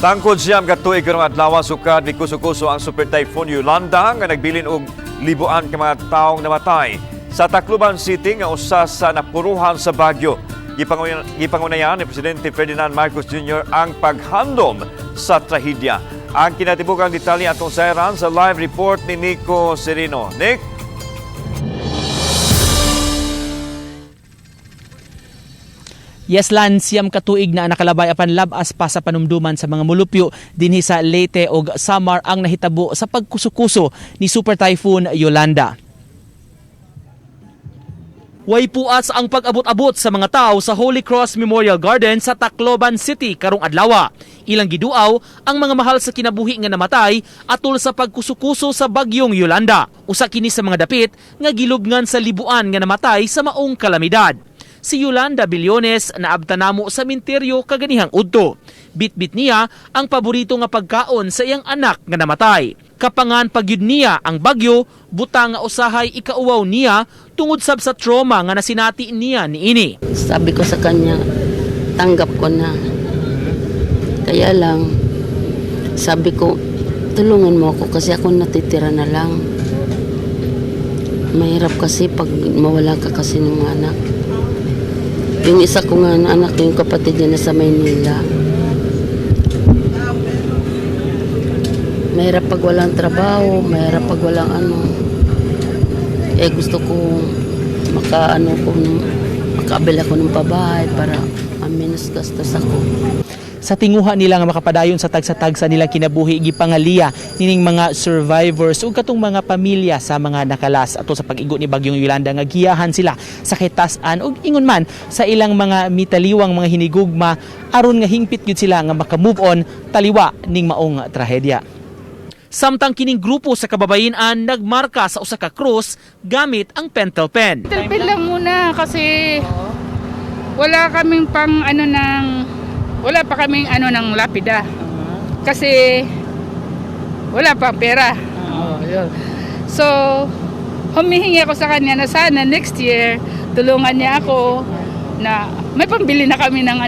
Tangkod siyam ka tuig karong adlaw sukad ni kuso-kuso ang Super Typhoon Yolanda nga nagbilin og libuan ka mga taong namatay sa Tacloban City nga usa sa napuruhan sa bagyo. Gipangunayan ni Presidente Ferdinand Marcos Jr. ang paghandom sa trahedya. Ang kinatibukang detalye atong sayran sa live report ni Nico Serino. Nick? Yes, Lan, siyam katuig na nakalabay apan labas pa sa panumduman sa mga mulupyo dinhi sa Leyte ug Samar ang nahitabo sa pagkuso-kuso ni Super Typhoon Yolanda. Way puas ang pag-abot-abot sa mga tao sa Holy Cross Memorial Garden sa Tacloban City karong adlaw. Ilang giduaw ang mga mahal sa kinabuhi nga namatay atol sa pagkuso-kuso sa bagyong Yolanda. Usa kini sa mga dapit nga gilubngan sa libuan nga namatay sa maong kalamidad. Si Yolanda Billones naabta namo sa minteryo kaganihang udto. Bit-bit niya ang paborito nga pagkaon sa iyang anak nga namatay. Kapangan pagyud niya ang bagyo, butang nga usahay ikauwaw niya tungod sab sa trauma nga nasinati niya niini. Sabi ko sa kanya, tanggap ko na. Kaya lang, sabi ko, tulungan mo ako kasi ako natitira na lang. Mahirap kasi pag mawala ka kasi ng anak. Yung isa ko nga na anak, yung kapatid niya na sa Maynila. Mahirap pag walang trabaho, mahirap pag walang ano. Gusto ko makabila ko ng pabahay para minus gastos ako. Sa tinguha nila nga makapadayon sa tagsa-tagsa nilang kinabuhi gipangaliya nining mga survivors ug katong mga pamilya sa mga nakalas ato sa pag-igo ni bagyong Yolanda nga giyahan sila sa kitas-an ug ingon man sa ilang mga mitaliwang mga hinigugma aron nga hingpit gyud sila nga maka-move on taliwa ning maong trahedya. Samtang kining grupo sa kababayen-an nagmarka sa usa ka cross gamit ang pentel pen. Pentel pen lang muna kasi wala kaming wala pa kaming ng lapida. Kasi wala pang pera. Yun. So, humihingi ako sa kanya na sana next year tulungan niya ako na may pambili na kami ng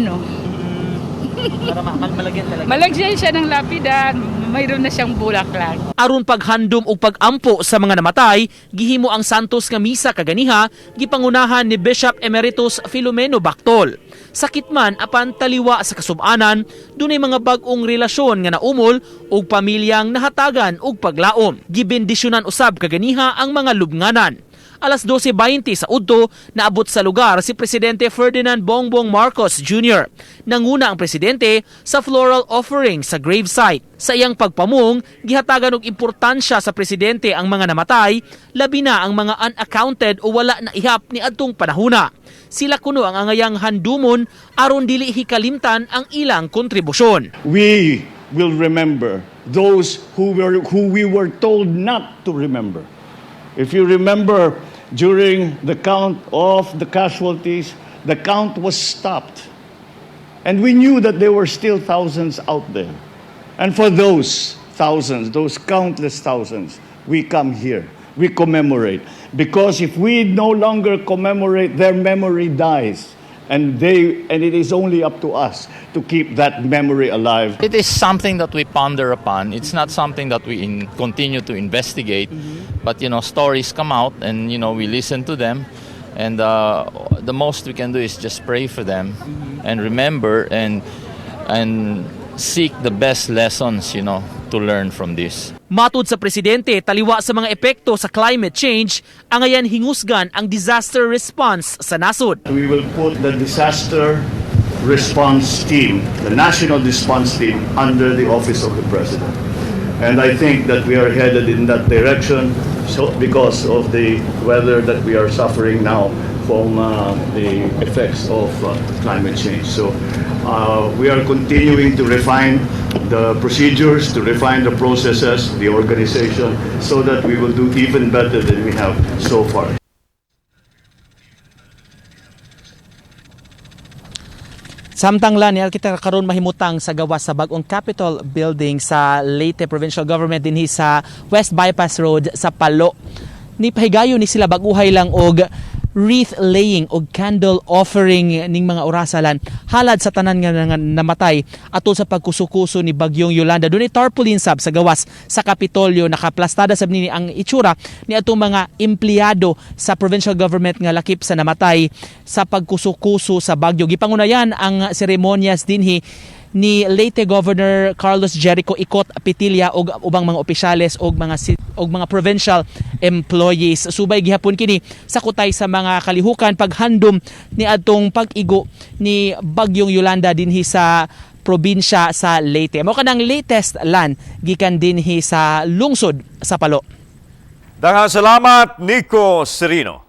Para malagyan talaga. Malagyan siya ng lapida, mayroon na siyang bulaklak. Aron paghandom ug pagampo sa mga namatay, gihimo ang Santos nga misa kaganiha gipangunahan ni Bishop Emeritus Filomeno Bactol. Sakit man apan taliwa sa kasub-anan, dunay mga bag-ong relasyon nga naumol ug pamilyang nahatagan og paglaom. Gibendisyonan usab kaganiha ang mga lubnganan. Alas 12:20 sa udto, naabot sa lugar si Presidente Ferdinand Bongbong Marcos Jr. Nanguna ang presidente sa floral offering sa gravesite. Sa iyang pagpamung, gihatagan og importansya sa presidente ang mga namatay, labi na ang mga unaccounted o wala na ihap ni adtong panahuna. Sila kuno ang angayang handumon aron dili hikalimtan ang ilang kontribusyon. We will remember those who we were told not to remember. If you remember, during the count of the casualties, the count was stopped. And we knew that there were still thousands out there. And for those thousands, those countless thousands, we come here, we commemorate. Because if we no longer commemorate, their memory dies. And it is only up to us to keep that memory alive. It is something that we ponder upon. It's not something that we continue to investigate. But, stories come out and, we listen to them. And the most we can do is just pray for them and remember and seek the best lessons, to learn from this. Matud sa presidente, taliwa sa mga epekto sa climate change, angayan hingusgan ang disaster response sa nasod. We will put the disaster response team, the national response team, under the office of the president. And I think that we are headed in that direction because of the weather that we are suffering now from the effects of climate change. So we are continuing to refine the procedures, to refine the processes, the organization, so that we will do even better than we have so far. Samtang lani kita karon mahimutang sa gawas sa bagong Capitol Building sa Leyte Provincial Government dinhi sa West Bypass Road sa Palo. Ni pahigayon ni sila baguhay lang og wreath laying o candle offering ning mga orasalan halad sa tanan nga namatay atol sa pagkusukuso ni Bagyong Yolanda. Dunay tarpaulin sab sa gawas sa Kapitolyo, nakaplastada sab nini ang itsura ni atong mga empleyado sa provincial government nga lakip sa namatay sa pagkusukuso sa bagyo. Gipangunayan ang seremonyas dinhi ni late Governor Carlos Jericho Icot Pitilla og ubang mga opisyales og mga provincial employees. Subay gihapon kini sa kutay sa mga kalihukan paghandom ni adtong pag-igo ni Bagyong Yolanda dinhi sa probinsya sa Leyte. Mao kanang latest lan gikan dinhi sa lungsod sa Palo. Daghang salamat, Nico Serino.